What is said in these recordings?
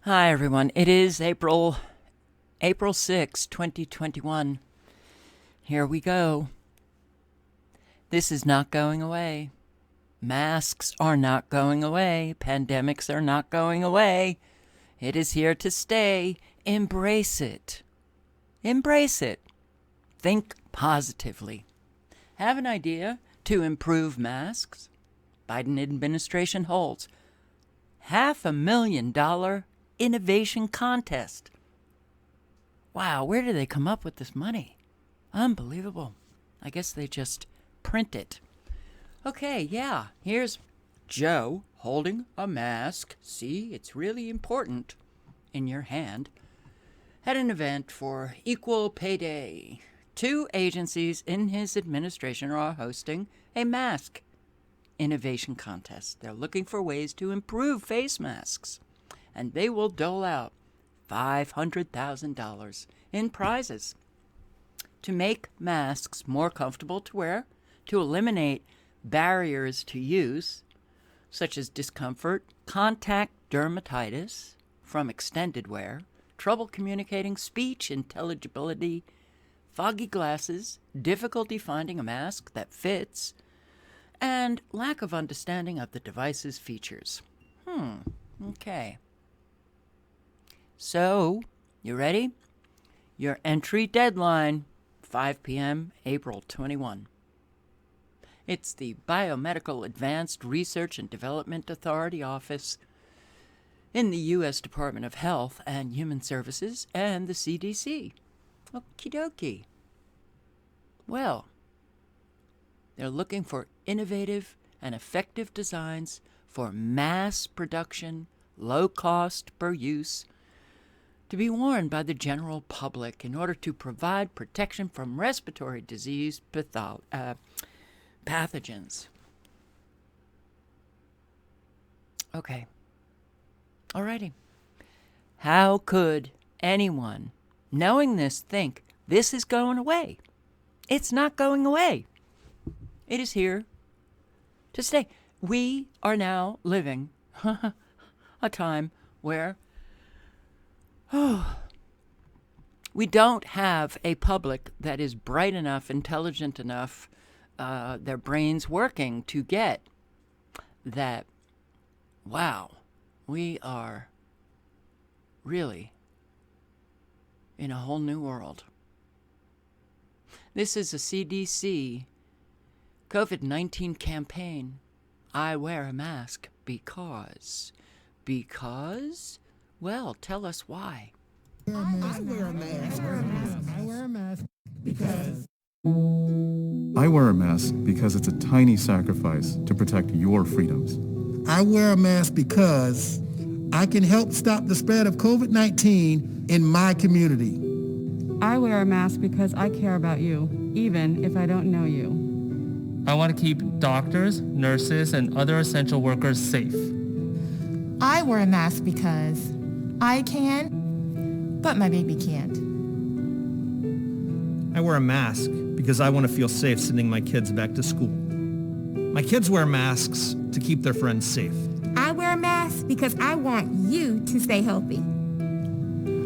Hi, everyone. It is April 6, 2021. Here we go. This is not going away. Masks are not going away. Pandemics are not going away. It is here to stay. Embrace it. Embrace it. Think positively. Have an idea to improve masks? Biden administration holds $500,000 innovation contest. Wow, where do they come up with this money? Unbelievable. I guess they just print it. Okay, yeah, here's Joe holding a mask. See, it's really important in your hand. At an event for Equal Pay Day. 2 agencies in his administration are hosting a mask innovation contest. They're looking for ways to improve face masks. And they will dole out $500,000 in prizes to make masks more comfortable to wear, to eliminate barriers to use, such as discomfort, contact dermatitis from extended wear, trouble communicating, speech intelligibility, foggy glasses, difficulty finding a mask that fits, and lack of understanding of the device's features. Okay. So, you ready? Your entry deadline, 5 p.m., April 21. It's the Biomedical Advanced Research and Development Authority office in the U.S. Department of Health and Human Services and the CDC. Okie dokie. Well, they're looking for innovative and effective designs for mass production, low cost per use, to be worn by the general public in order to provide protection from respiratory disease pathogens. Okay. Alrighty. How could anyone, knowing this, think this is going away? It's not going away. It is here to stay. We are now living a time where we don't have a public that is bright enough, intelligent enough, their brains working to get that, wow, we are really in a whole new world. This is a CDC COVID-19 campaign. I wear a mask because, well, tell us why. I wear a mask. I wear a mask because. I wear a mask because it's a tiny sacrifice to protect your freedoms. I wear a mask because I can help stop the spread of COVID-19 in my community. I wear a mask because I care about you, even if I don't know you. I want to keep doctors, nurses, and other essential workers safe. I wear a mask because I can, but my baby can't. I wear a mask because I want to feel safe sending my kids back to school. My kids wear masks to keep their friends safe. I wear a mask because I want you to stay healthy.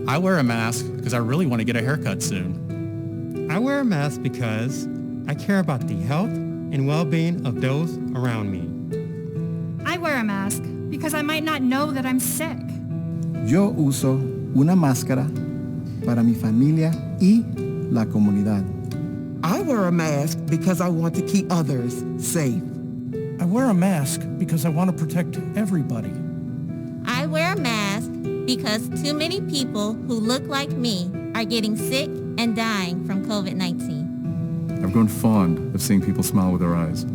I wear a mask because I really want to get a haircut soon. I wear a mask because I care about the health and well-being of those around me. I wear a mask because I might not know that I'm sick. Yo uso una máscara para mi familia y la comunidad. I wear a mask because I want to keep others safe. I wear a mask because I want to protect everybody. I wear a mask because too many people who look like me are getting sick and dying from COVID-19. I've grown fond of seeing people smile with their eyes.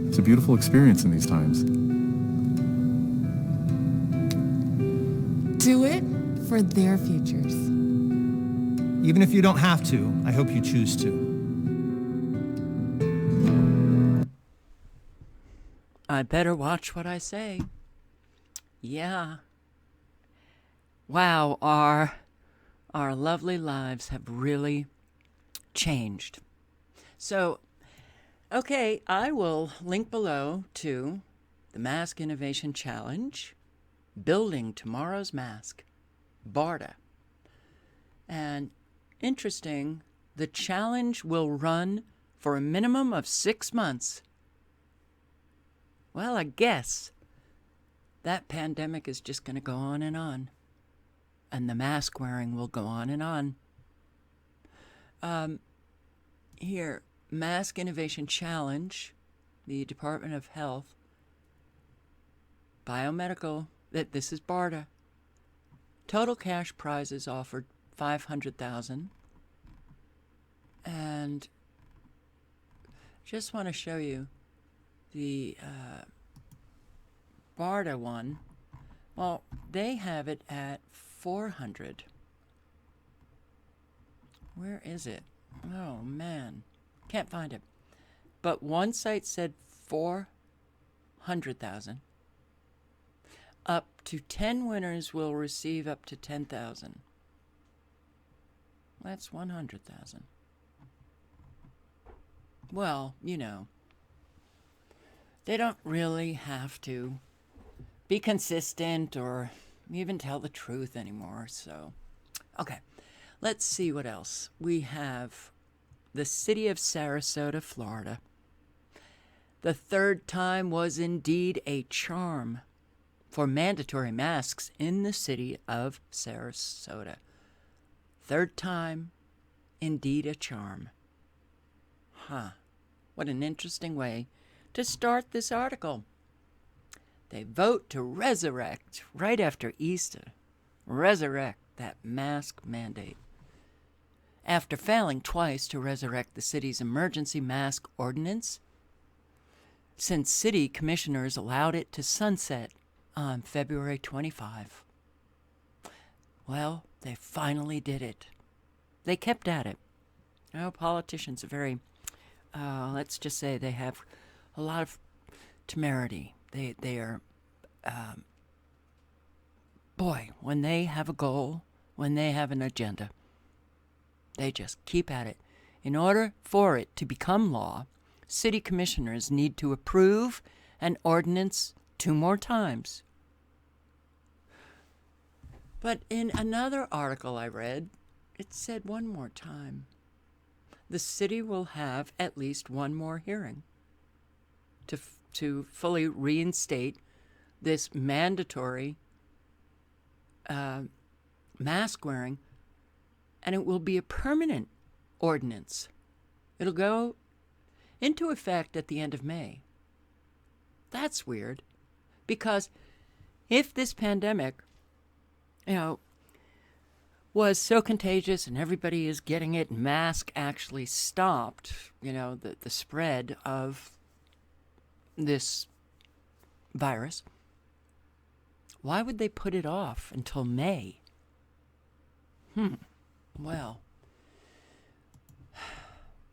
It's a beautiful experience in these times. Do it for their futures. Even if you don't have to, I hope you choose to. I better watch what I say. Yeah. Wow, our lovely lives have really changed. So, okay, I will link below to the Mask Innovation Challenge, Building Tomorrow's Mask. BARDA. And interesting, the challenge will run for a minimum of 6 months. Well, I guess that pandemic is just going to go on. And the mask wearing will go on and on. Here, Mask Innovation Challenge, the Department of Health, Biomedical, this is BARDA. Total cash prizes offered $500,000. And just want to show you the BARDA one. Well, they have it at 400. Where is it? Oh, man. Can't find it. But one site said 400,000. Up to 10 winners will receive up to 10,000. That's 100,000. Well, you know, they don't really have to be consistent or even tell the truth anymore. So, okay, let's see what else. We have the city of Sarasota, Florida. The third time was indeed a charm for mandatory masks in the city of Sarasota. Third time, indeed a charm. Huh. What an interesting way to start this article. They vote to resurrect right after Easter. Resurrect that mask mandate. After failing twice to resurrect the city's emergency mask ordinance, since city commissioners allowed it to sunset on February 25. Well, they finally did it. They kept at it. You know, politicians are very, let's just say they have a lot of temerity. They are, boy, when they have a goal, when they have an agenda, they just keep at it. In order for it to become law, city commissioners need to approve an ordinance 2 more times. But in another article I read, it said 1 more time. The city will have at least 1 more hearing to fully reinstate this mandatory mask wearing, and it will be a permanent ordinance. It'll go into effect at the end of May. That's weird, because if this pandemic, was so contagious and everybody is getting it, mask actually stopped, the spread of this virus, why would they put it off until May? Well,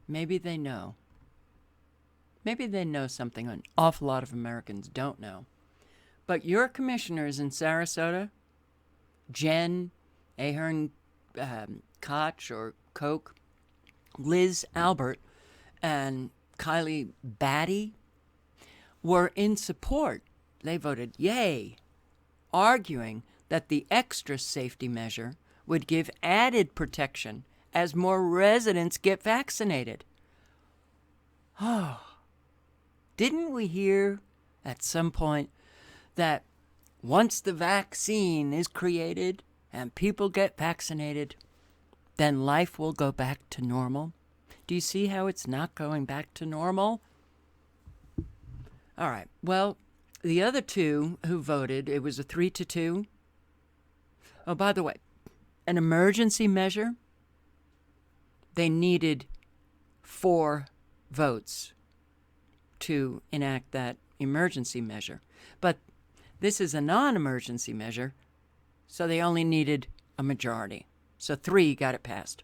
maybe they know. Maybe they know something an awful lot of Americans don't know. But your commissioners in Sarasota, Jen Ahern Koch or Koch, Liz Albert, and Kylie Batty were in support. They voted yay, arguing that the extra safety measure would give added protection as more residents get vaccinated. Oh, didn't we hear at some point that once the vaccine is created and people get vaccinated, then life will go back to normal? Do you see how it's not going back to normal? All right. Well, the other 2 who voted, it was a 3-2. Oh, by the way, an emergency measure, they needed 4 votes to enact that emergency measure. But this is a non-emergency measure, so they only needed a majority. So 3 got it passed.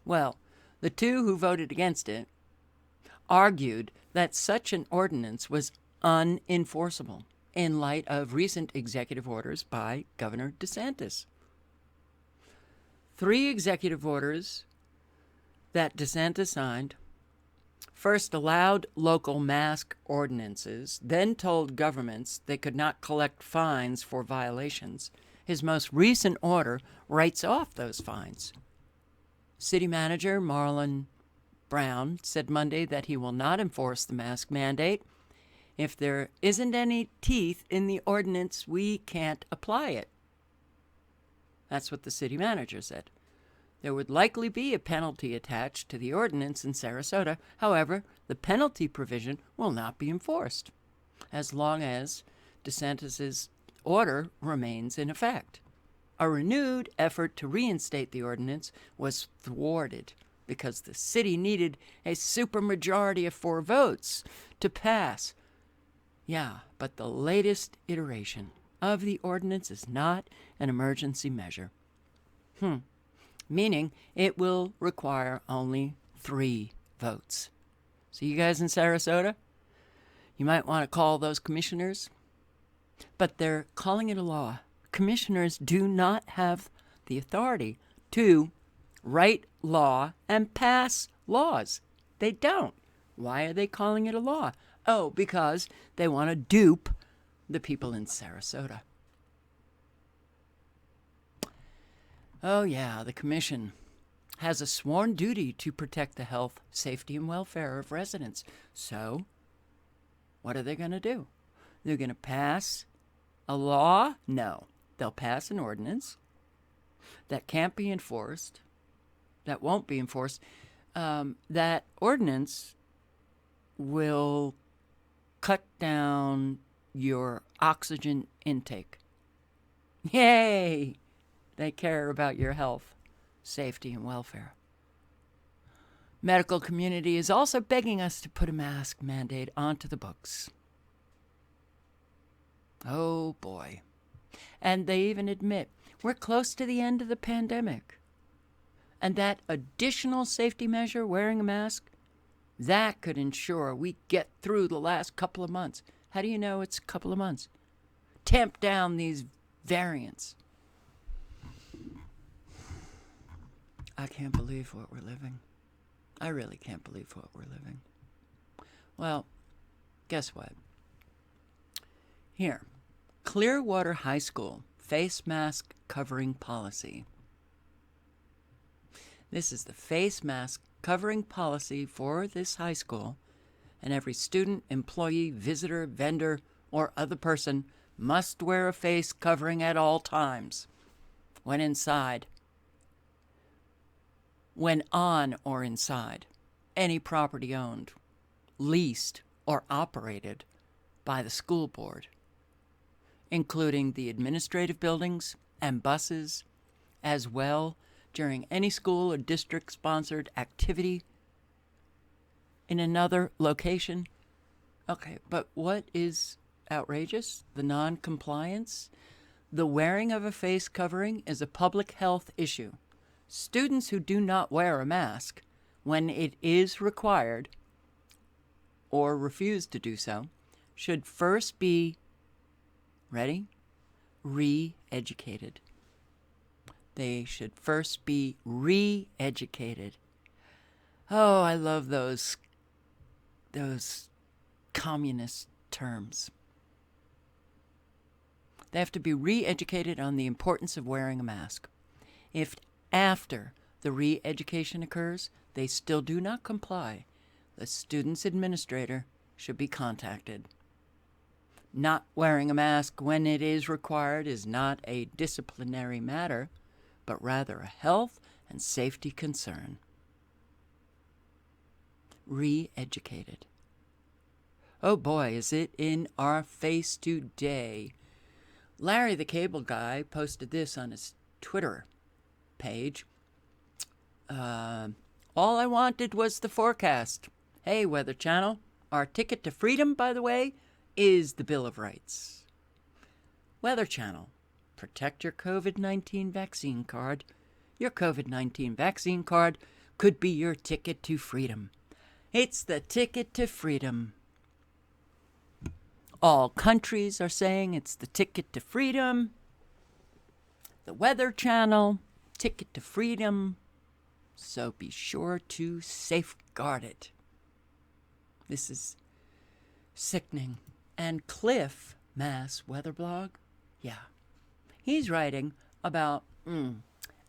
Well, the 2 who voted against it argued that such an ordinance was unenforceable in light of recent executive orders by Governor DeSantis. 3 executive orders that DeSantis signed first allowed local mask ordinances, then told governments they could not collect fines for violations, His most recent order writes off those fines. City Manager Marlon Brown said Monday that he will not enforce the mask mandate. If there isn't any teeth in the ordinance, we can't apply it. That's what the city manager said. There would likely be a penalty attached to the ordinance in Sarasota. However, the penalty provision will not be enforced as long as DeSantis' order remains in effect. A renewed effort to reinstate the ordinance was thwarted because the city needed a supermajority of 4 votes to pass. Yeah, but the latest iteration of the ordinance is not an emergency measure. Meaning it will require only 3 votes. So you guys in Sarasota, you might want to call those commissioners, but they're calling it a law. Commissioners do not have the authority to write law and pass laws. They don't. Why are they calling it a law? Oh, because they want to dupe the people in Sarasota. Oh, yeah, the commission has a sworn duty to protect the health, safety, and welfare of residents. So, what are they going to do? They're going to pass a law? No. They'll pass an ordinance that can't be enforced, that won't be enforced. That ordinance will cut down your oxygen intake. Yay! They care about your health, safety, and welfare. Medical community is also begging us to put a mask mandate onto the books. Oh boy. And they even admit we're close to the end of the pandemic. And that additional safety measure, wearing a mask, that could ensure we get through the last couple of months. How do you know it's a couple of months? Tamp down these variants. I can't believe what we're living. I really can't believe what we're living. Well, guess what? Here, Clearwater High School face mask covering policy. This is the face mask covering policy for this high school, and every student, employee, visitor, vendor, or other person must wear a face covering at all times when inside, when on or inside any property owned, leased, or operated by the school board, including the administrative buildings and buses, as well during any school or district-sponsored activity in another location. Okay, but what is outrageous? The non-compliance? The wearing of a face covering is a public health issue. Students who do not wear a mask when it is required or refuse to do so should first be, ready? Re-educated. They should first be re-educated. Oh, I love those communist terms. They have to be re-educated on the importance of wearing a mask. If after the re-education occurs, they still do not comply, the student's administrator should be contacted. Not wearing a mask when it is required is not a disciplinary matter, but rather a health and safety concern. Re-educated. Oh boy, is it in our face today. Larry the Cable Guy posted this on his Twitter page. All I wanted was the forecast. Hey, Weather Channel, our ticket to freedom, by the way, is the Bill of Rights. Weather Channel, protect your COVID-19 vaccine card. Your COVID-19 vaccine card could be your ticket to freedom. It's the ticket to freedom. All countries are saying it's the ticket to freedom. The Weather Channel, ticket to freedom. So be sure to safeguard it. This is sickening. And Cliff, Mass Weather Blog, yeah, He's writing about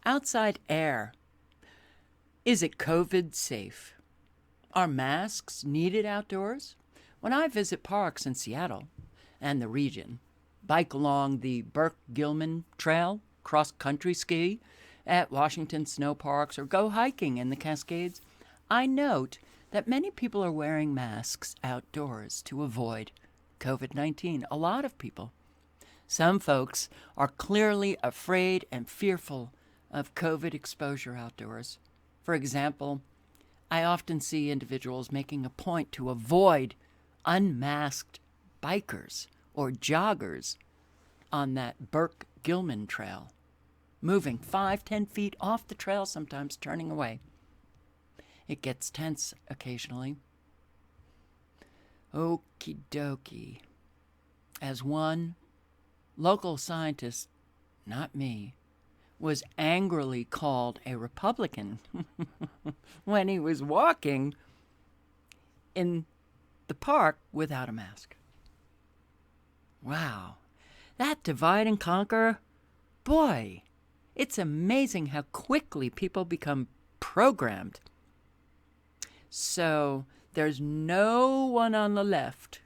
outside air. Is it COVID safe? Are masks needed outdoors? When I visit parks in Seattle and the region, bike along the Burke-Gilman Trail, cross-country ski at Washington snow parks, or go hiking in the Cascades, I note that many people are wearing masks outdoors to avoid COVID-19. A lot of people. Some folks are clearly afraid and fearful of COVID exposure outdoors. For example, I often see individuals making a point to avoid unmasked bikers or joggers on that Burke-Gilman Trail, moving 5-10 feet off the trail, sometimes turning away. It gets tense occasionally. Okie dokie. As one local scientist, not me, was angrily called a Republican when he was walking in the park without a mask. Wow. That divide and conquer, boy, it's amazing how quickly people become programmed. So there's no one on the left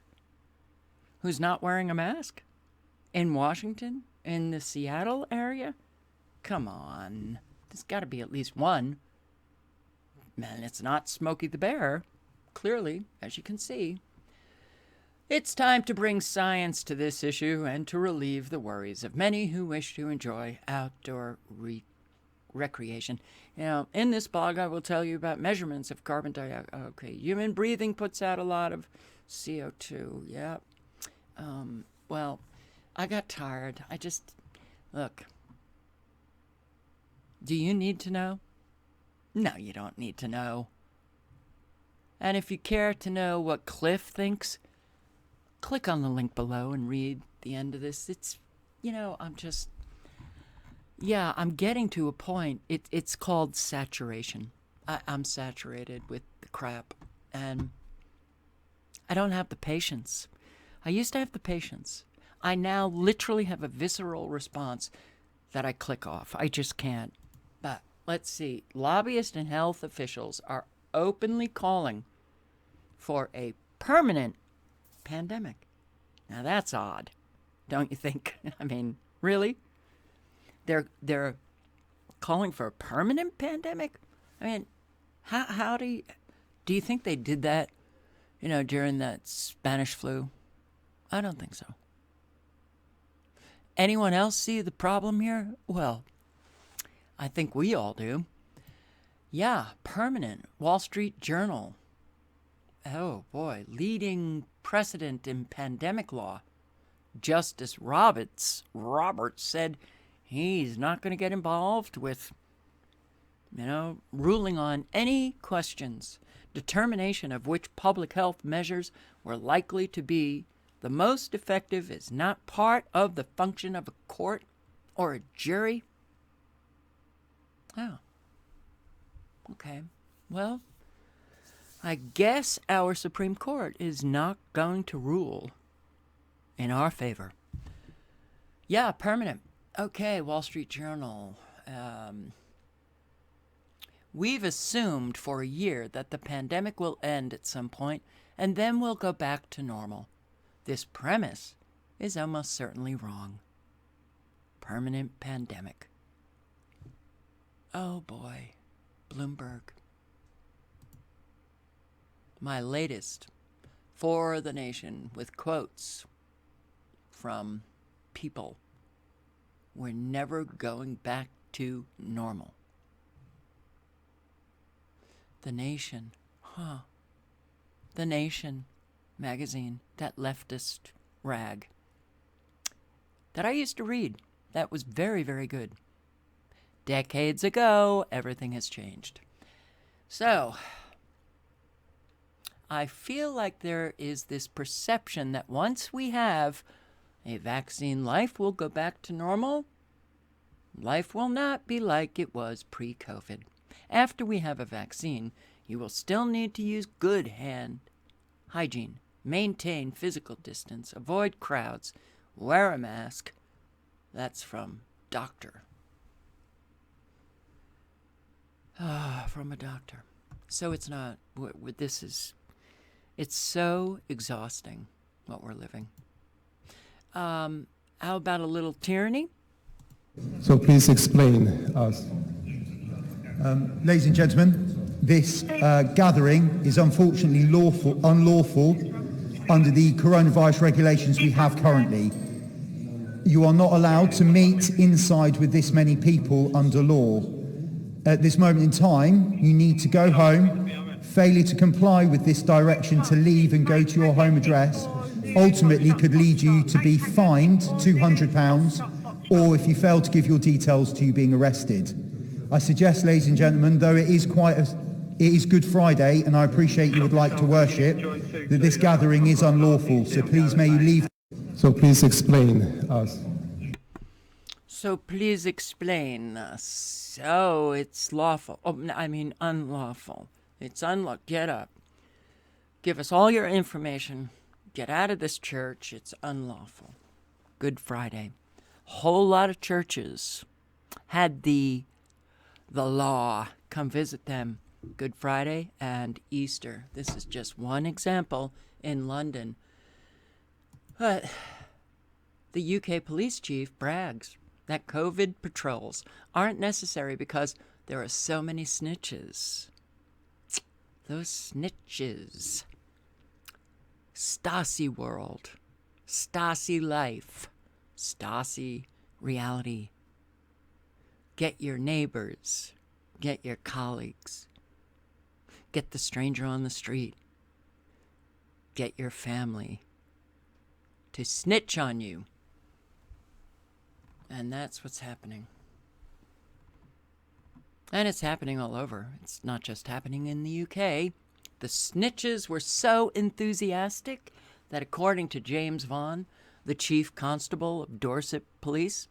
who's not wearing a mask in Washington, in the Seattle area. Come on. There's got to be at least one. Man, it's not Smokey the Bear, clearly, as you can see. It's time to bring science to this issue and to relieve the worries of many who wish to enjoy outdoor recreation. You know, in this blog, I will tell you about measurements of carbon dioxide. Okay, human breathing puts out a lot of CO2. Yeah. Well, I got tired. Look. Do you need to know? No, you don't need to know. And if you care to know what Cliff thinks, click on the link below and read the end of this. It's, I'm getting to a point. It's called saturation. I'm saturated with the crap. And I don't have the patience. I used to have the patience. I now literally have a visceral response that I click off. I just can't. But let's see. Lobbyists and health officials are openly calling for a permanent pandemic. Now that's odd, don't you think? I mean, really? They're calling for a permanent pandemic? I mean, how do you think they did that, during that Spanish flu? I don't think so. Anyone else see the problem here? Well, I think we all do. Yeah, permanent. Wall Street Journal. Oh boy, leading precedent in pandemic law. Justice Roberts said he's not going to get involved with, ruling on any questions. Determination of which public health measures were likely to be the most effective is not part of the function of a court or a jury. Oh. Okay. Well, I guess our Supreme Court is not going to rule in our favor. Yeah, permanent. Okay, Wall Street Journal. We've assumed for a year that the pandemic will end at some point, and then we'll go back to normal. This premise is almost certainly wrong. Permanent pandemic. Oh boy, Bloomberg. My latest for the nation with quotes from people. We're never going back to normal. The Nation, The Nation magazine, that leftist rag that I used to read. That was very, very good. Decades ago, everything has changed. So, I feel like there is this perception that once we have a vaccine, life will go back to normal. Life will not be like it was pre-COVID. After we have a vaccine, you will still need to use good hand hygiene, maintain physical distance, avoid crowds, wear a mask. That's from doctor. From a doctor. So it's not, it's so exhausting what we're living. How about a little tyranny? So please explain us. Ladies and gentlemen, this gathering is unfortunately unlawful under the coronavirus regulations we have currently. You are not allowed to meet inside with this many people under law. At this moment in time, you need to go home. Failure to comply with this direction to leave and go to your home address ultimately could lead you to be fined £200, or if you fail to give your details, to you being arrested. I suggest, ladies and gentlemen, though it is Good Friday and I appreciate you would like to worship, that this gathering is unlawful, so please may you leave. So please explain us. So please explain. So it's lawful. Unlawful. It's get up. Give us all your information. Get out of this church. It's unlawful. Good Friday. Whole lot of churches had the law come visit them Good Friday and Easter. This is just one example in London. But the UK police chief brags that COVID patrols aren't necessary because there are so many snitches. Those snitches. Stasi world. Stasi life. Stasi reality. Get your neighbors. Get your colleagues. Get the stranger on the street. Get your family to snitch on you. And that's what's happening. And it's happening all over. It's not just happening in the UK. The snitches were so enthusiastic that according to James Vaughan, the chief constable of Dorset Police,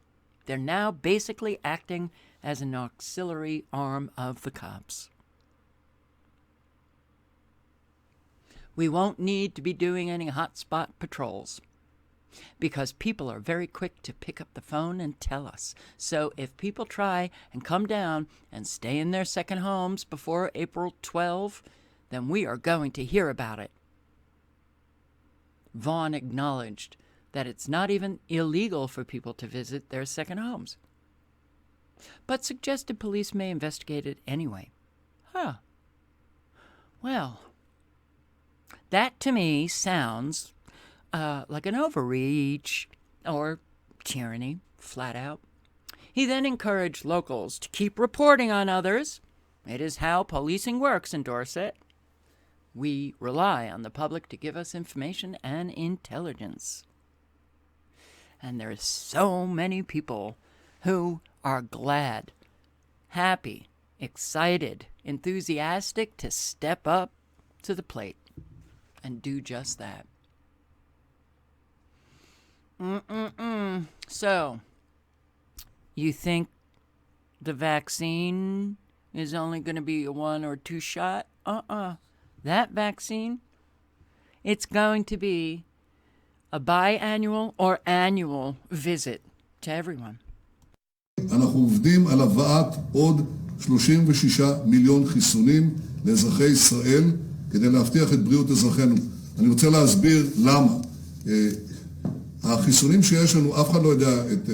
they're now basically acting as an auxiliary arm of the cops. We won't need to be doing any hotspot patrols because people are very quick to pick up the phone and tell us. So if people try and come down and stay in their second homes before April 12, then we are going to hear about it. Vaughan acknowledged that it's not even illegal for people to visit their second homes, but suggested police may investigate it anyway. Well, that to me sounds like an overreach or tyranny, flat out. He then encouraged locals to keep reporting on others. It is how policing works in Dorset. We rely on the public to give us information and intelligence. And there are so many people who are glad, happy, excited, enthusiastic to step up to the plate and do just that. So, you think the vaccine is only going to be a 1 or 2 shot? That vaccine, it's going to be a biannual or annual visit to everyone. אנחנו עובדים על הבאת עוד 36 מיליון חיסונים לאזרחי ישראל כדי להבטיח את בריאות אזרחינו. אני רוצה להסביר למה. החיסונים שיש לנו, אף אחד לא יודע את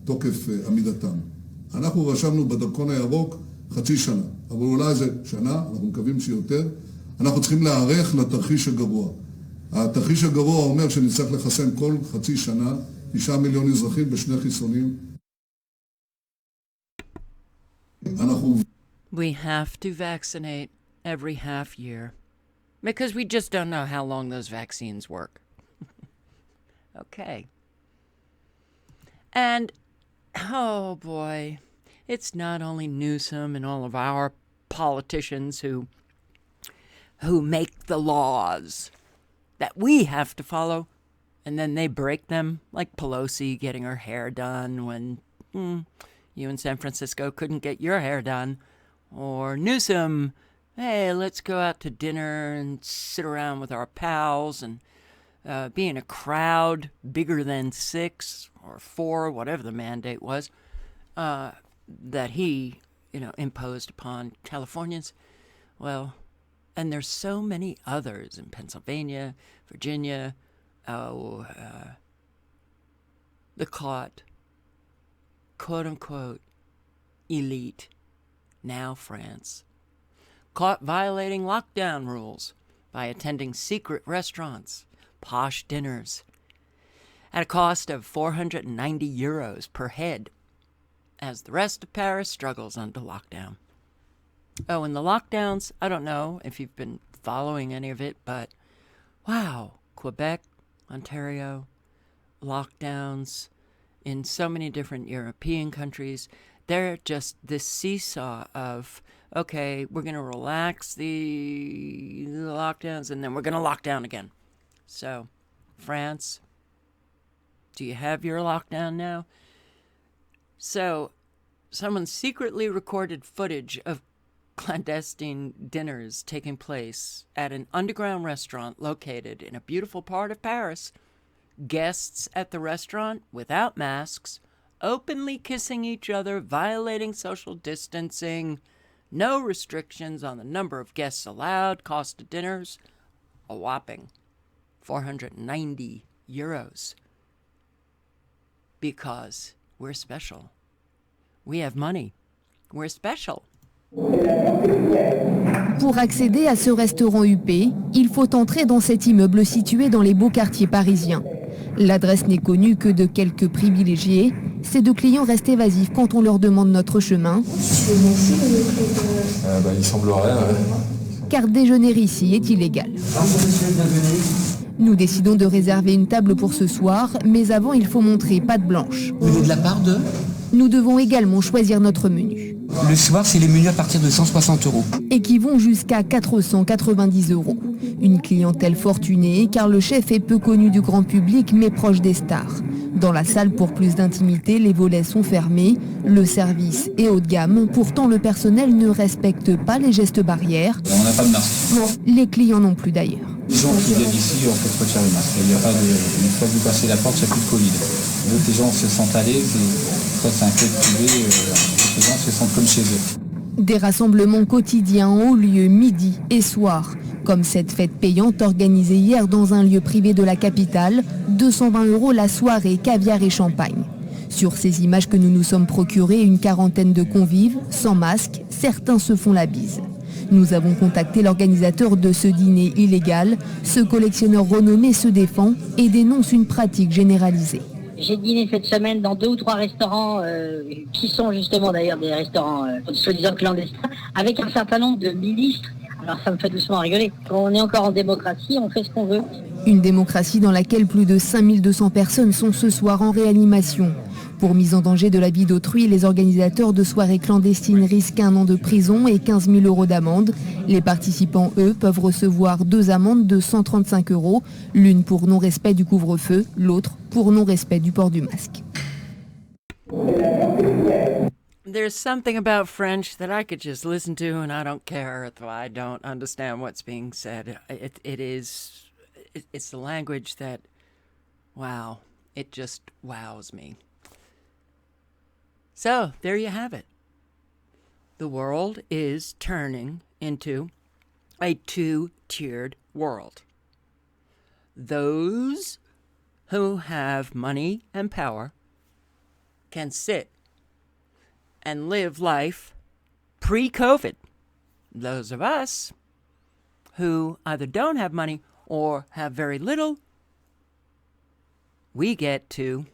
תוקף עמידתם. אנחנו רשמנו בדרכון הירוק חצי שנה, אבל אולי זה שנה, אנחנו מקווים שיותר. אנחנו צריכים להיערך לתרחיש הגרוע. התרחיש הגרוע אומר שנצטרך לחסן כל חצי שנה 9 מיליון אזרחים בשני חיסונים. We have to vaccinate every half year because we just don't know how long those vaccines work. Okay. And, oh boy, it's not only Newsom and all of our politicians who make the laws that we have to follow, and then they break them, like Pelosi getting her hair done when you in San Francisco couldn't get your hair done, or Newsom, hey, let's go out to dinner and sit around with our pals and be in a crowd bigger than 6. or 4, whatever the mandate was, that he, imposed upon Californians. Well, and there's so many others in Pennsylvania, Virginia, the caught, quote-unquote, elite, now France, caught violating lockdown rules by attending secret restaurants, posh dinners, at a cost of 490 euros per head, as the rest of Paris struggles under lockdown. Oh, and the lockdowns, I don't know if you've been following any of it, but wow, Quebec, Ontario, lockdowns in so many different European countries. They're just this seesaw of, okay, we're going to relax the lockdowns and then we're going to lock down again. So, France, do you have your lockdown now? So, someone secretly recorded footage of clandestine dinners taking place at an underground restaurant located in a beautiful part of Paris. Guests at the restaurant, without masks, openly kissing each other, violating social distancing, no restrictions on the number of guests allowed, cost of dinners, a whopping 490 euros. Because we're special. We have money. We're special. Pour accéder à ce restaurant huppé, il faut entrer dans cet immeuble situé dans les beaux quartiers parisiens. L'adresse n'est connue que de quelques privilégiés. Ces deux clients restent évasifs quand on leur demande notre chemin. Il semblerait, Car déjeuner ici est illégal. Nous décidons de réserver une table pour ce soir, mais avant il faut montrer patte blanche. Vous venez de la part de ? Nous devons également choisir notre menu. Le soir, c'est les menus à partir de 160 €. Et qui vont jusqu'à 490 €. Une clientèle fortunée, car le chef est peu connu du grand public, mais proche des stars. Dans la salle, pour plus d'intimité, les volets sont fermés. Le service est haut de gamme. Pourtant, le personnel ne respecte pas les gestes barrières. On n'a pas de masque. Les clients non plus d'ailleurs. Les gens qui viennent ici, on fait retirer le masque. Il n'y a pas de... Une fois que vous passez la porte, il n'y a plus de Covid. Donc les gens se sentent à l'aise et ça, c'est un club privé. Les gens se sentent comme chez eux. Des rassemblements quotidiens ont lieu midi et soir, comme cette fête payante organisée hier dans un lieu privé de la capitale, 220 € la soirée, caviar et champagne. Sur ces images que nous nous sommes procurées, une quarantaine de convives, sans masque, certains se font la bise. Nous avons contacté l'organisateur de ce dîner illégal. Ce collectionneur renommé se défend et dénonce une pratique généralisée. J'ai dîné cette semaine dans 2 ou 3 restaurants qui sont justement d'ailleurs des restaurants soi-disant clandestins avec un certain nombre de ministres. Alors ça me fait doucement rigoler. Quand on est encore en démocratie, on fait ce qu'on veut. Une démocratie dans laquelle plus de 5200 personnes sont ce soir en réanimation. Pour mise en danger de la vie d'autrui, les organisateurs de soirées clandestines risquent 1 an de prison et 15 000 € d'amende. Les participants, eux, peuvent recevoir 2 amendes de 135 €, l'une pour non-respect du couvre-feu, l'autre pour non-respect du port du masque. There's something about French that I could just listen to and I don't care if I don't understand what's being said. It's the language that, wow, it just wows me. So, there you have it. The world is turning into a 2-tiered world. Those who have money and power can sit and live life pre-COVID. Those of us who either don't have money or have very little, we get to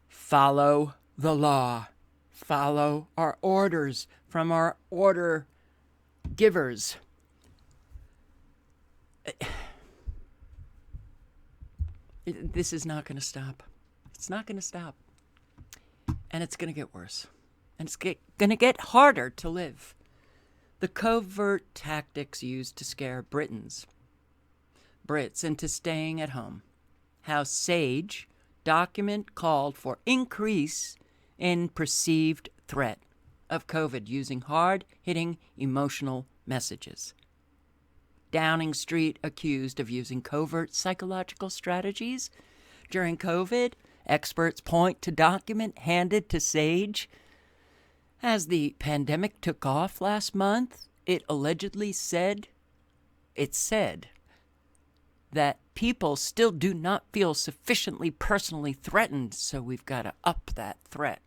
follow the law, follow our orders from our order givers. This is not going to stop. It's not going to stop. And it's going to get worse. And it's going to get harder to live. The covert tactics used to scare Brits into staying at home. How SAGE document called for increase in perceived threat of COVID using hard-hitting emotional messages. Downing Street accused of using covert psychological strategies during COVID Experts point to document handed to SAGE. As the pandemic took off last month, it said that people still do not feel sufficiently personally threatened, so we've got to up that threat.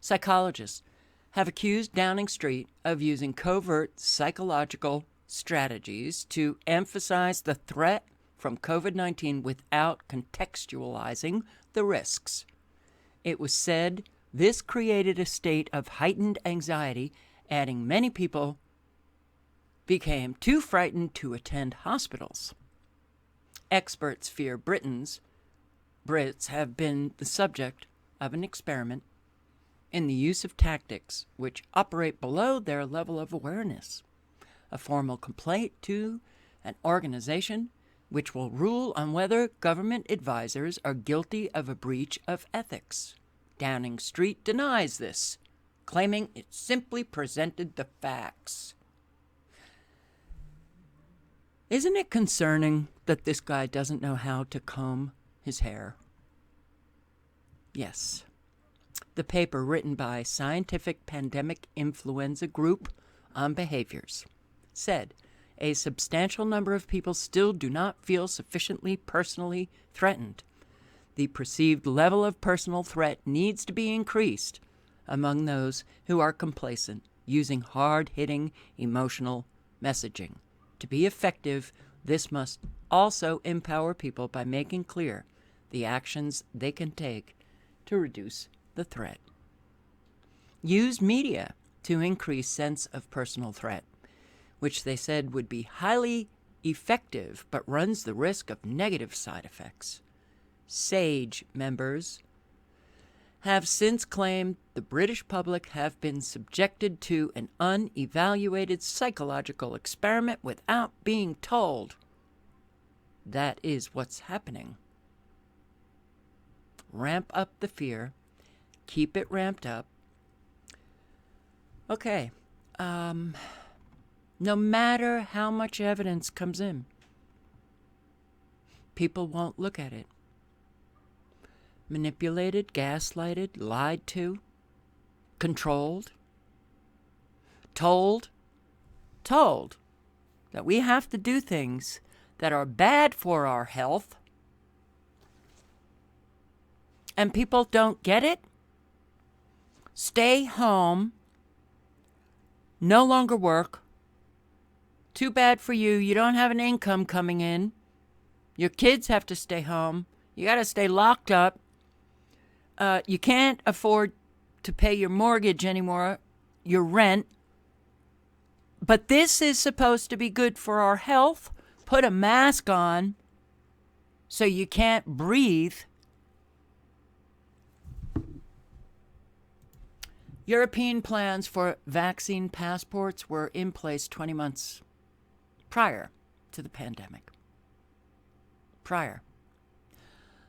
Psychologists have accused Downing Street of using covert psychological strategies to emphasize the threat from COVID-19 without contextualizing the risks. It was said this created a state of heightened anxiety, adding many people became too frightened to attend hospitals. Experts fear Brits have been the subject of an experiment in the use of tactics which operate below their level of awareness. A formal complaint to an organization which will rule on whether government advisors are guilty of a breach of ethics. Downing Street denies this, claiming it simply presented the facts. Isn't it concerning that this guy doesn't know how to comb his hair? Yes. The paper written by Scientific Pandemic Influenza Group on Behaviors said a substantial number of people still do not feel sufficiently personally threatened. The perceived level of personal threat needs to be increased among those who are complacent, using hard-hitting emotional messaging. To be effective, this must also empower people by making clear the actions they can take to reduce the threat. Use media to increase sense of personal threat, which they said would be highly effective but runs the risk of negative side effects. SAGE members have since claimed the British public have been subjected to an unevaluated psychological experiment without being told. That is what's happening. Ramp up the fear. Keep it ramped up. Okay. No matter how much evidence comes in, people won't look at it. Manipulated, gaslighted, lied to, controlled, told that we have to do things that are bad for our health, and people don't get it. Stay home, no longer work. Too bad for you. You don't have an income coming in. Your kids have to stay home. You got to stay locked up. You can't afford to pay your mortgage anymore, your rent. But this is supposed to be good for our health. Put a mask on so you can't breathe. European plans for vaccine passports were in place 20 months prior to the pandemic.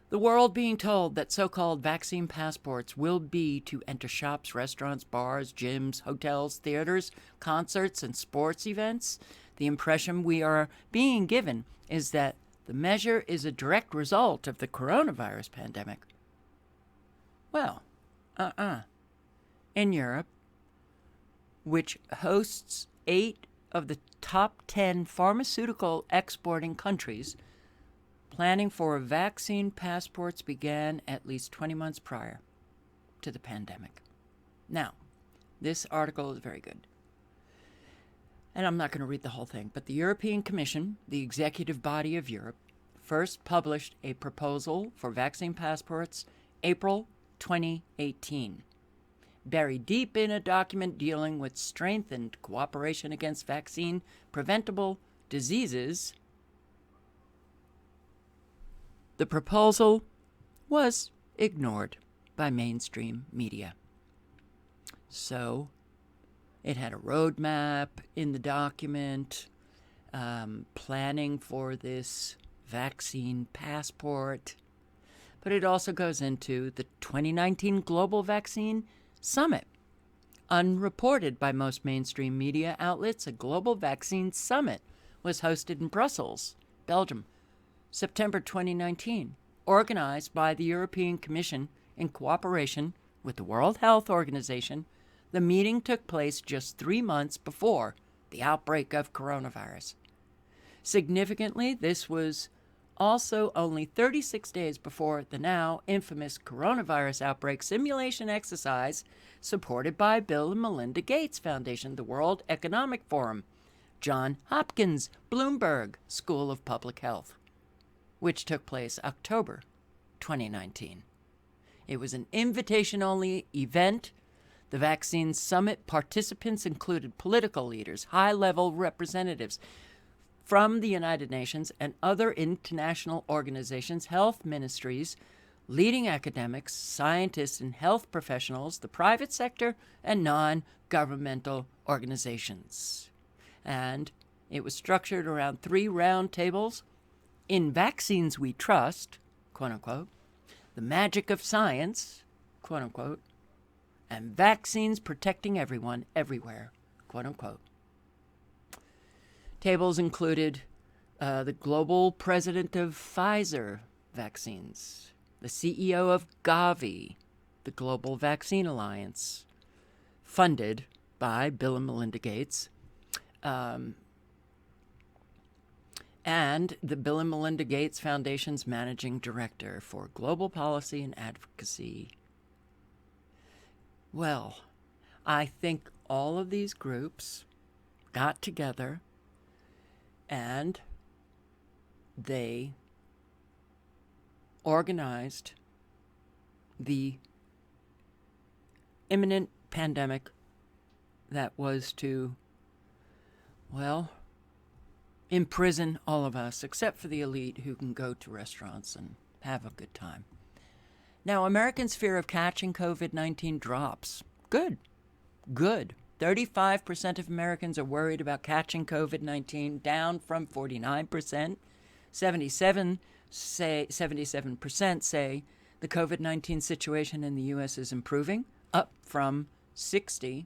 The world being told that so-called vaccine passports will be to enter shops, restaurants, bars, gyms, hotels, theaters, concerts, and sports events. The impression we are being given is that the measure is a direct result of the coronavirus pandemic. Well, In Europe, which hosts 8 of the top 10 pharmaceutical exporting countries, planning for vaccine passports began at least 20 months prior to the pandemic. Now, this article is very good. And I'm not going to read the whole thing, but the European Commission, the executive body of Europe, first published a proposal for vaccine passports April 2018. Buried deep in a document dealing with strengthened cooperation against vaccine-preventable diseases, the proposal was ignored by mainstream media. So, it had a roadmap in the document, planning for this vaccine passport, but it also goes into the 2019 Global Vaccine Summit. Unreported by most mainstream media outlets, a global vaccine summit was hosted in Brussels, Belgium, September 2019, organized by the European Commission in cooperation with the World Health Organization. The meeting took place just 3 months before the outbreak of coronavirus. Significantly, this was also only 36 days before the now infamous coronavirus outbreak simulation exercise supported by Bill and Melinda Gates Foundation, the World Economic Forum, Johns Hopkins Bloomberg School of Public Health, which took place October 2019. It was an invitation-only event. The vaccine summit participants included political leaders, high-level representatives from the United Nations and other international organizations, health ministries, leading academics, scientists, and health professionals, the private sector, and non-governmental organizations. And it was structured around 3 round tables: in vaccines we trust, quote-unquote, the magic of science, quote-unquote, and vaccines protecting everyone, everywhere, quote-unquote. Tables included the global president of Pfizer Vaccines, the CEO of Gavi, the Global Vaccine Alliance, funded by Bill and Melinda Gates, and the Bill and Melinda Gates Foundation's managing director for global policy and advocacy. Well, I think all of these groups got together and they organized the imminent pandemic that was to, well, imprison all of us, except for the elite who can go to restaurants and have a good time. Now, Americans' fear of catching COVID-19 drops. Good. 35% of Americans are worried about catching COVID-19, down from 49%. 77% say the COVID-19 situation in the U.S. is improving, up from 60.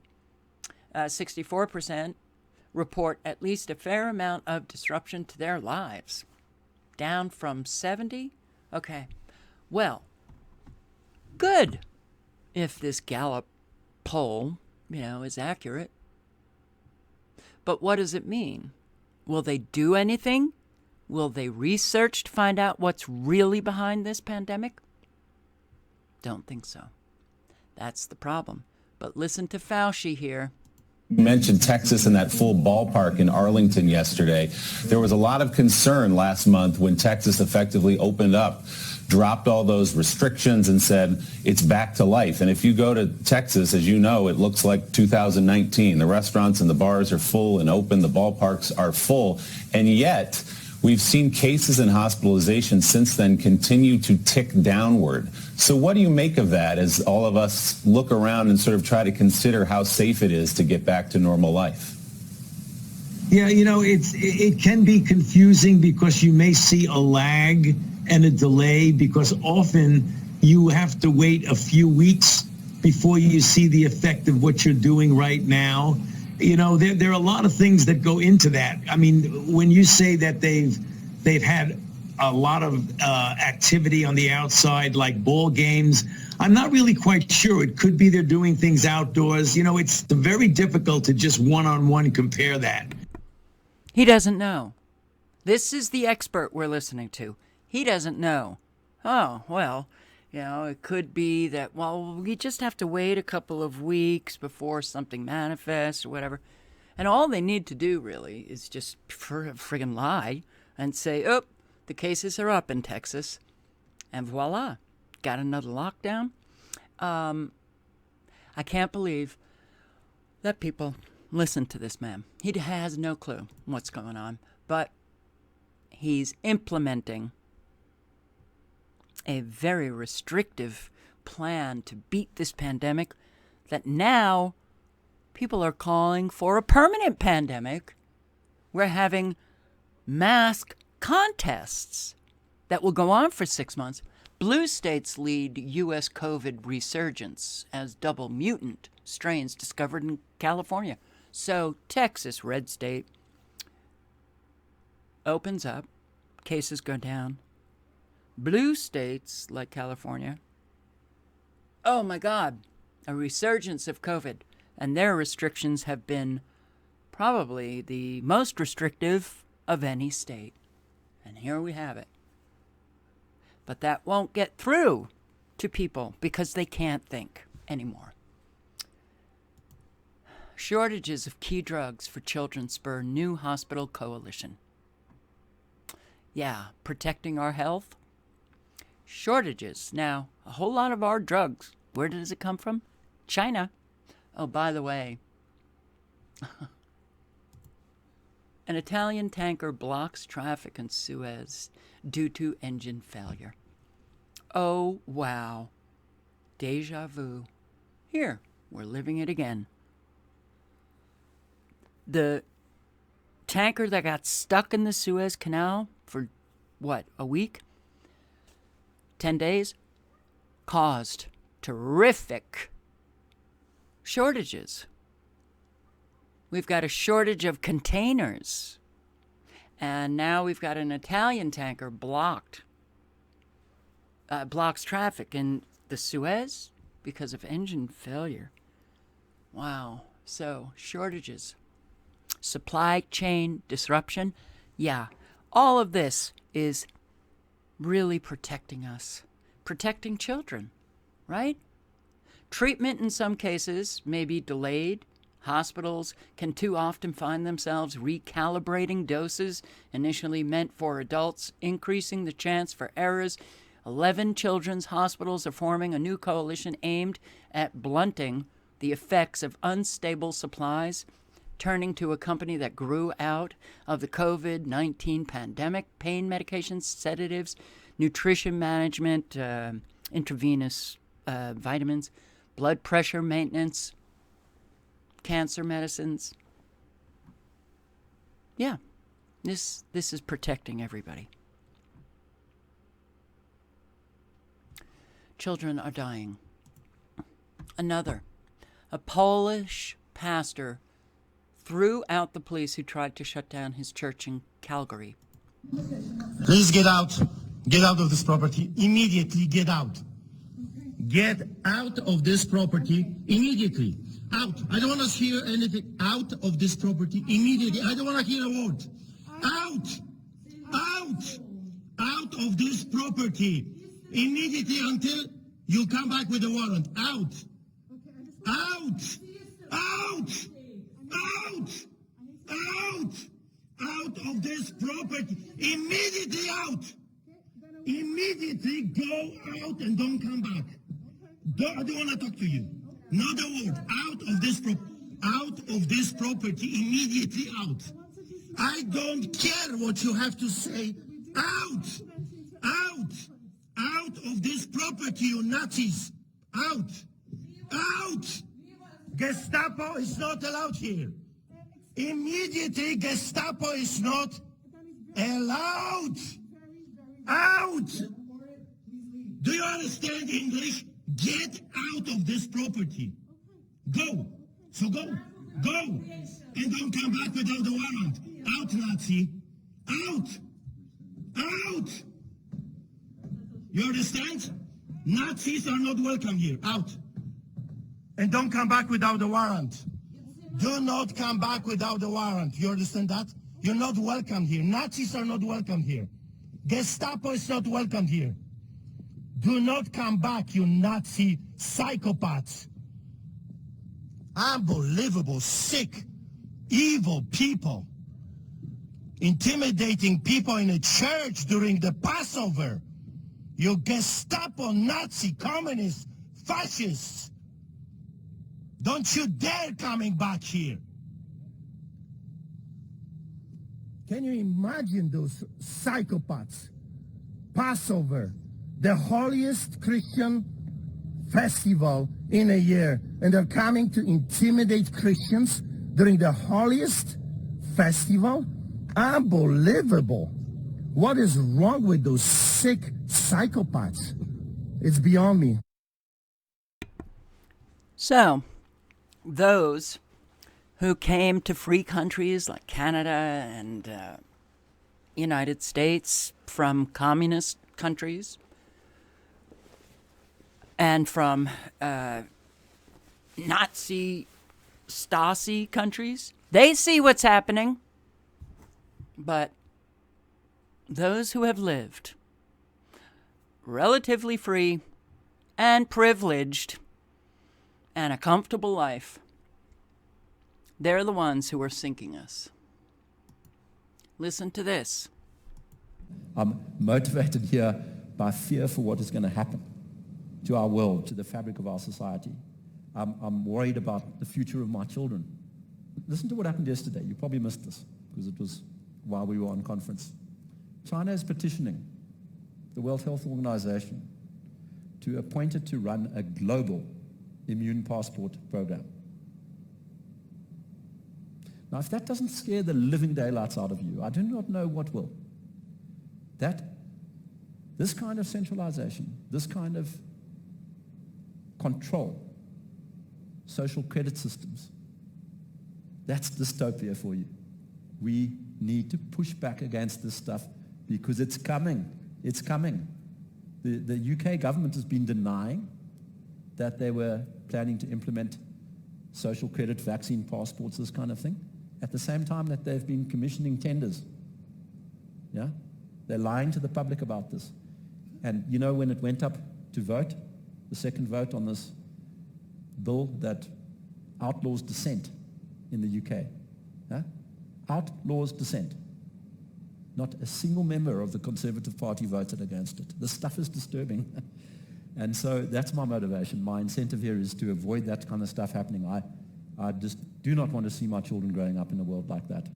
64% report at least a fair amount of disruption to their lives, down from 70. Okay, well, good if this Gallup poll, is accurate. But what does it mean? Will they do anything? Will they research to find out what's really behind this pandemic? Don't think so. That's the problem. But listen to Fauci here. You mentioned Texas and that full ballpark in Arlington yesterday. There was a lot of concern last month when Texas effectively opened up, dropped all those restrictions and said it's back to life. And if you go to Texas, as you know, it looks like 2019. The restaurants and the bars are full and open. The ballparks are full. And yet we've seen cases and hospitalizations since then continue to tick downward. So what do you make of that as all of us look around and sort of try to consider how safe it is to get back to normal life? Yeah, it can be confusing because you may see a lag and a delay because often you have to wait a few weeks before you see the effect of what you're doing right now. There are a lot of things that go into that. I mean, when you say that they've had a lot of activity on the outside, like ball games, I'm not really quite sure. It could be they're doing things outdoors. It's very difficult to just one-on-one compare that. He doesn't know. This is the expert we're listening to. He doesn't know. Oh, well, it could be that, we just have to wait a couple of weeks before something manifests or whatever. And all they need to do, really, is just friggin' lie and say, the cases are up in Texas. And voila, got another lockdown. I can't believe that people listen to this man. He has no clue what's going on, but he's implementing a very restrictive plan to beat this pandemic that now people are calling for a permanent pandemic. We're having mask contests that will go on for 6 months. Blue states lead U.S. COVID resurgence as double mutant strains discovered in California. So Texas, red state, opens up, cases go down. Blue states like California, oh my God, a resurgence of COVID. And their restrictions have been probably the most restrictive of any state. And here we have it. But that won't get through to people because they can't think anymore. Shortages of key drugs for children spur new hospital coalition. Yeah, protecting our health. Shortages. Now, a whole lot of our drugs, where does it come from? China. Oh, by the way, an Italian tanker blocks traffic in Suez due to engine failure. Oh, wow. Deja vu. Here, we're living it again. The tanker that got stuck in the Suez Canal for, a week? 10 days? Caused terrific shortages. We've got a shortage of containers. And now we've got an Italian tanker blocks traffic in the Suez because of engine failure. Wow. So, shortages. Supply chain disruption. Yeah. All of this is really protecting us. Protecting children, right? Treatment in some cases may be delayed. Hospitals can too often find themselves recalibrating doses initially meant for adults, increasing the chance for errors. 11 children's hospitals are forming a new coalition aimed at blunting the effects of unstable supplies, turning to a company that grew out of the COVID-19 pandemic, pain medications, sedatives, nutrition management, intravenous vitamins, blood pressure maintenance, cancer medicines. Yeah, this is protecting everybody. Children are dying. A Polish pastor threw out the police who tried to shut down his church in Calgary. Please get out. Get out of this property. Immediately get out. Get out of this property immediately. Out. I don't want to hear anything. Out of this property immediately. I don't want to hear a word. Out. Out. Out of this property immediately until you come back with a warrant. Out. Out. Out. Out. Out. Out of this property. Immediately out. Immediately go out and don't come back. I don't want to talk to you. Not a word. Out of this property. Immediately out. I don't care what you have to say. Out. Out. Out of this property, you Nazis. Out. Out. Gestapo is not allowed here. Immediately, Gestapo is not allowed. Out. Do you understand English? Get out of this property. Go. So go. Go. And don't come back without the warrant. Out, Nazi. Out. Out. You understand? Nazis are not welcome here. Out. And don't come back without the warrant. Do not come back without the warrant. You understand that? You're not welcome here. Nazis are not welcome here. Gestapo is not welcome here. Do not come back, you Nazi psychopaths. Unbelievable, sick, evil people. Intimidating people in a church during the Passover. You Gestapo, Nazi, communists, fascists. Don't you dare coming back here. Can you imagine those psychopaths? Passover, the holiest Christian festival in a year, and they're coming to intimidate Christians during the holiest festival? Unbelievable. What is wrong with those sick psychopaths? It's beyond me. So, those who came to free countries like Canada and United States, from communist countries, and from Nazi, Stasi countries. They see what's happening. But those who have lived relatively free and privileged and a comfortable life, they're the ones who are sinking us. Listen to this. I'm motivated here by fear for what is going to happen to our world, to the fabric of our society. I'm worried about the future of my children. Listen to what happened yesterday. You probably missed this because it was while we were on conference. China is petitioning the World Health Organization to appoint it to run a global immune passport program. Now, if that doesn't scare the living daylights out of you, I do not know what will. This kind of centralization, this kind of control, social credit systems, that's dystopia for you. We need to push back against this stuff because it's coming. It's coming. The UK government has been denying that they were planning to implement social credit, vaccine passports, this kind of thing, at the same time that they've been commissioning tenders. Yeah? They're lying to the public about this. And you know, when it went up to vote, the second vote on this bill that outlaws dissent in the UK, yeah? Outlaws dissent. Not a single member of the Conservative Party voted against it. This stuff is disturbing. And so that's my motivation. My incentive here is to avoid that kind of stuff happening. I just do not want to see my children growing up in a world like that.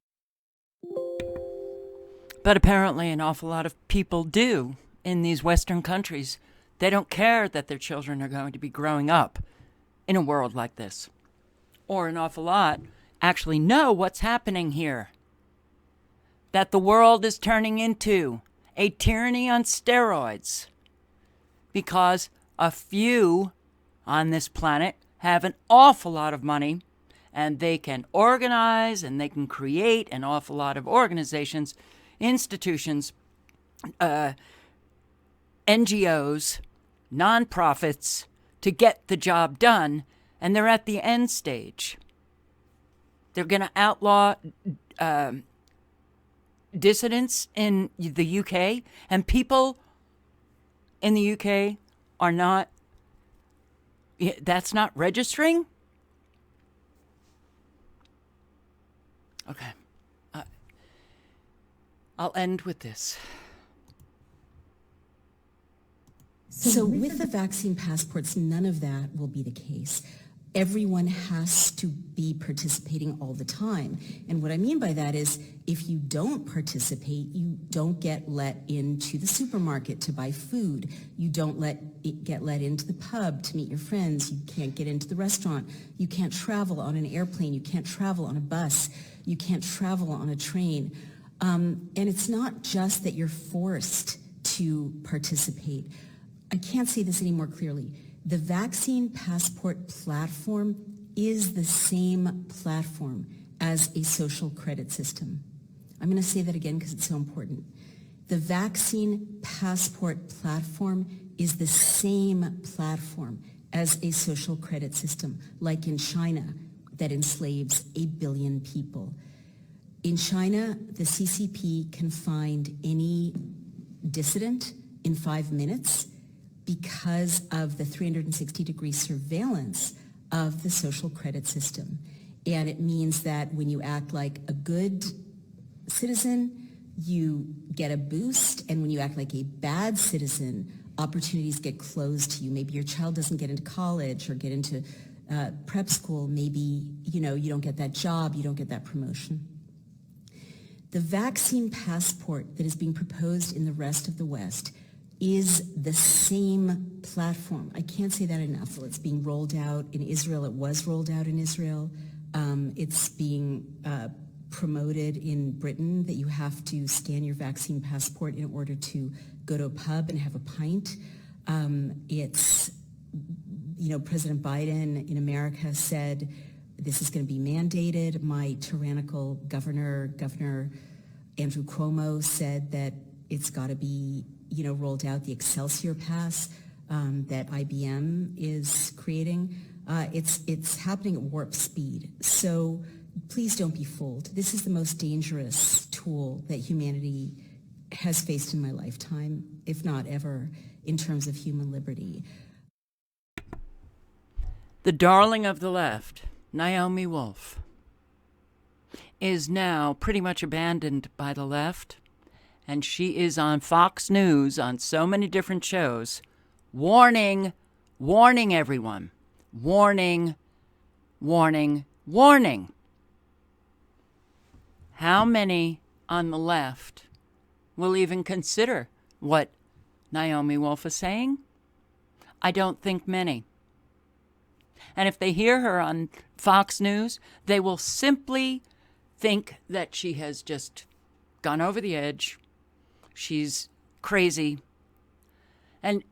But apparently an awful lot of people do in these Western countries. They don't care that their children are going to be growing up in a world like this. Or an awful lot actually know what's happening here. That the world is turning into a tyranny on steroids because a few on this planet have an awful lot of money and they can organize and they can create an awful lot of organizations, institutions, NGOs, nonprofits to get the job done, and they're at the end stage. They're going to outlaw dissidents in the UK, and people in the UK are not, that's not registering? Okay. I'll end with this. So with the vaccine passports, none of that will be the case. Everyone has to be participating all the time. And what I mean by that is if you don't participate, you don't get let into the supermarket to buy food. You don't get let into the pub to meet your friends. You can't get into the restaurant. You can't travel on an airplane. You can't travel on a bus. You can't travel on a train. And it's not just that you're forced to participate. I can't say this any more clearly. The vaccine passport platform is the same platform as a social credit system. I'm going to say that again because it's so important. The vaccine passport platform is the same platform as a social credit system, like in China, that enslaves 8 billion people. In China, the CCP can find any dissident in 5 minutes because of the 360-degree surveillance of the social credit system. And it means that when you act like a good citizen, you get a boost, and when you act like a bad citizen, opportunities get closed to you. Maybe your child doesn't get into college or get into prep school. Maybe, you don't get that job, you don't get that promotion. The vaccine passport that is being proposed in the rest of the West is the same platform. I can't say that enough. Well, it's being rolled out in Israel. It was rolled out in Israel. It's being promoted in Britain that you have to scan your vaccine passport in order to go to a pub and have a pint. President Biden in America said this is going to be mandated. My tyrannical Governor Andrew Cuomo said that it's got to be, rolled out, the Excelsior Pass that IBM is creating. It's happening at warp speed. So please don't be fooled. This is the most dangerous tool that humanity has faced in my lifetime, if not ever, in terms of human liberty. The darling of the left, Naomi Wolf, is now pretty much abandoned by the left, and she is on Fox News on so many different shows, warning everyone. Warning. How many on the left will even consider what Naomi Wolf is saying? I don't think many. And if they hear her on Fox News, they will simply think that she has just gone over the edge. She's crazy. And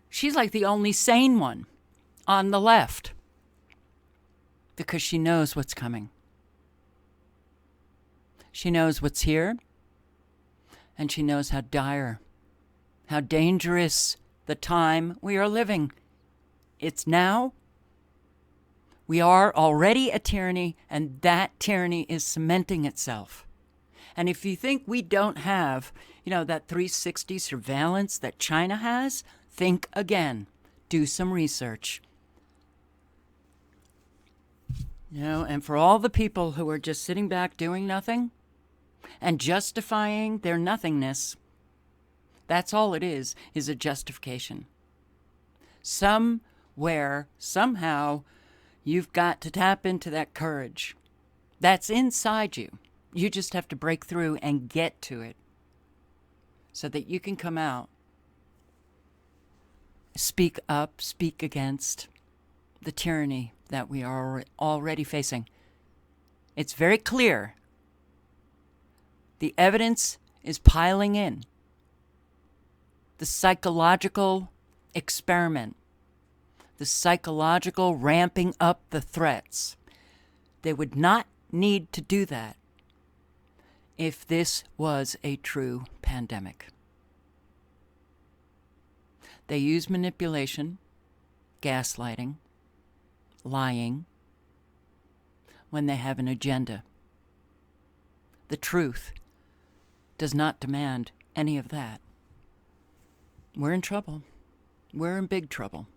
she's like the only sane one on the left because she knows what's coming. She knows what's here, and she knows how dire, how dangerous the time we are living. It's now. We are already a tyranny, and that tyranny is cementing itself. And if you think we don't have, that 360 surveillance that China has, think again. Do some research. And for all the people who are just sitting back doing nothing and justifying their nothingness, that's all it is a justification. Somewhere, somehow, you've got to tap into that courage that's inside you. You just have to break through and get to it so that you can come out, speak up, speak against the tyranny that we are already facing. It's very clear. The evidence is piling in. The psychological experiment, the psychological ramping up the threats. They would not need to do that if this was a true pandemic. They use manipulation, gaslighting, lying when they have an agenda. The truth does not demand any of that. We're in trouble. We're in big trouble.